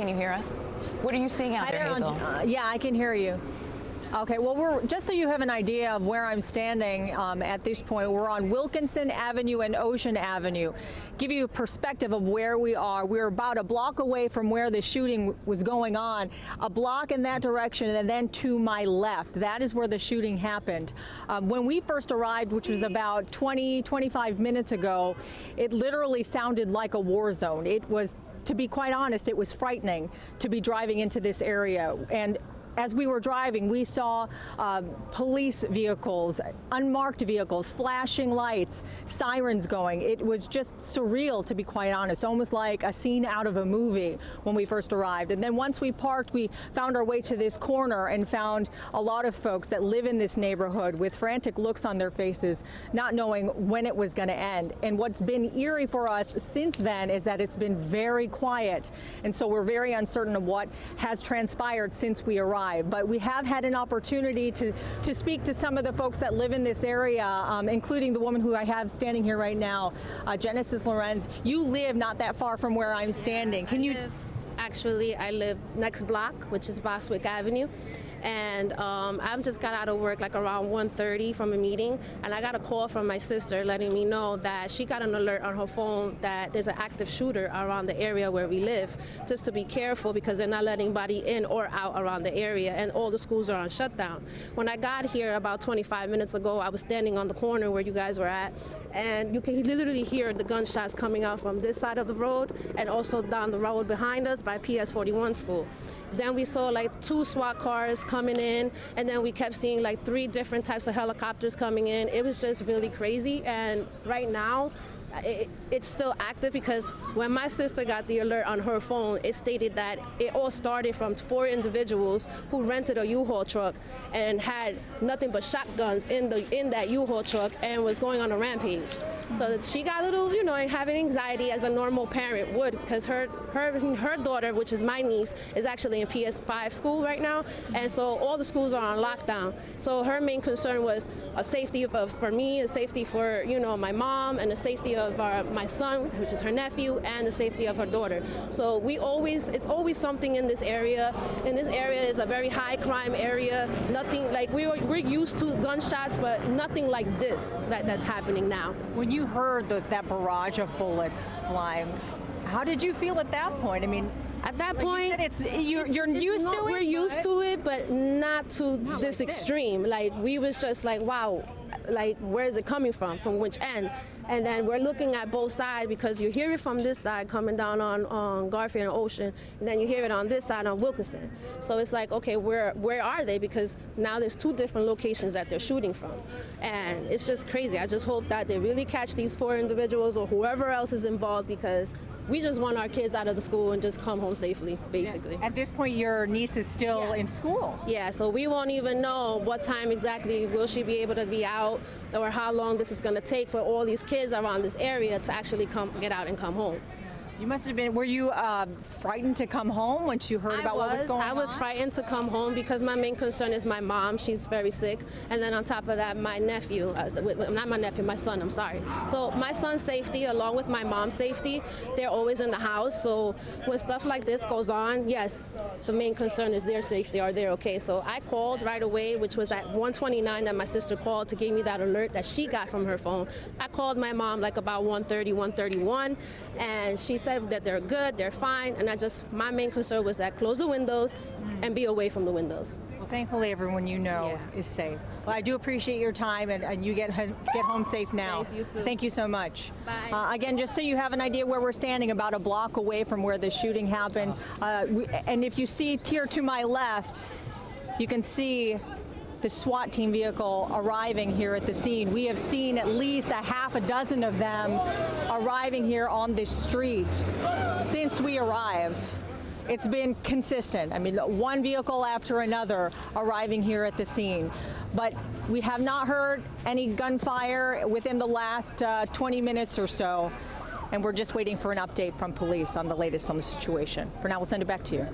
Can you hear us? What are you seeing out there, Hazel? Yeah, I can hear you. Okay, well, just so you have an idea of where I'm standing at this point, we're on Wilkinson Avenue and Ocean Avenue. Give you a perspective of where we are. We're about a block away from where the shooting was going on, a block in that direction, and then to my left. That is where the shooting happened. When we first arrived, which was about 25 minutes ago, it literally sounded like a war zone. It was, to be quite honest, it was frightening to be driving into this area. And as we were driving, we saw police vehicles, unmarked vehicles, flashing lights, sirens going. It was just surreal, to be quite honest, almost like a scene out of a movie when we first arrived. And then once we parked, we found our way to this corner and found a lot of folks that live in this neighborhood with frantic looks on their faces, not knowing when it was going to end. And what's been eerie for us since then is that it's been very quiet. And so we're very uncertain of what has transpired since we arrived. But we have had an opportunity to speak to some of the folks that live in this area, including the woman who I have standing here right now, Genesis Lorenz. You live not that far from where I'm standing. Can you? Actually, I live next block, which is Boswick Avenue. And I just got out of work like around 1:30 from a meeting, and I got a call from my sister letting me know that she got an alert on her phone that there's an active shooter around the area where we live, just to be careful because they're not letting anybody in or out around the area, and all the schools are on shutdown. When I got here about 25 minutes ago, I was standing on the corner where you guys were at, and you can literally hear the gunshots coming out from this side of the road and also down the road behind us by PS 41 school. Then we saw like 2 SWAT cars coming in, and then we kept seeing like 3 different types of helicopters coming in. It was just really crazy, and right now it's still active because when my sister got the alert on her phone, it stated that it all started from 4 individuals who rented a U-Haul truck and had nothing but shotguns in that U-Haul truck and was going on a rampage. So she got a little, you know, having anxiety as a normal parent would, because her daughter, which is my niece, is actually in PS5 school right now, and so all the schools are on lockdown. So her main concern was a safety for me, a safety for, you know, my mom, and the safety of my son, which is her nephew, and the safety of her daughter. So it's always something in this area. And this area is a very high crime area. Nothing like we're used to gunshots, but nothing like this that's happening now. When you heard that barrage of bullets flying, how did you feel at that point? I mean, at that point, you're used to it. We're used to it, but not to this extreme. Like, we was just like, wow, like, where is it coming from which end? And then we're looking at both sides because you hear it from this side coming down on Garfield and Ocean, and then you hear it on this side on Wilkinson. So it's like, okay, where are they? Because now there's 2 different locations that they're shooting from. And it's just crazy. I just hope that they really catch these 4 individuals or whoever else is involved, because we just want our kids out of the school and just come home safely, basically. Yeah. At this point, your niece is still in school. Yeah, so we won't even know what time exactly will she be able to be out, or how long this is going to take for all these kids around this area to actually get out and come home. You must have been, were you frightened to come home once you heard about what was going on? I was frightened to come home because my main concern is my mom. She's very sick. And then on top of that, my nephew, not my nephew, my son, I'm sorry. So my son's safety, along with my mom's safety, they're always in the house. So when stuff like this goes on, yes, the main concern is their safety. Are they okay? So I called right away, which was at 1:29 that my sister called to give me that alert that she got from her phone. I called my mom like about 1:30, 1:31, and she said that they're good, they're fine, and my main concern was that close the windows and be away from the windows. Well, thankfully everyone you know is safe. Well, I do appreciate your time, and you get home safe now. Thanks, you too. Thank you so much. Bye. Again, just so you have an idea where we're standing, about a block away from where the shooting happened. And if you see here to my left, you can see the SWAT team vehicle arriving here at the scene. We have seen at least a half a dozen of them arriving here on this street since we arrived. It's been consistent. I mean, one vehicle after another arriving here at the scene. But we have not heard any gunfire within the last 20 minutes or so, and we're just waiting for an update from police on the latest on the situation. For now, we'll send it back to you.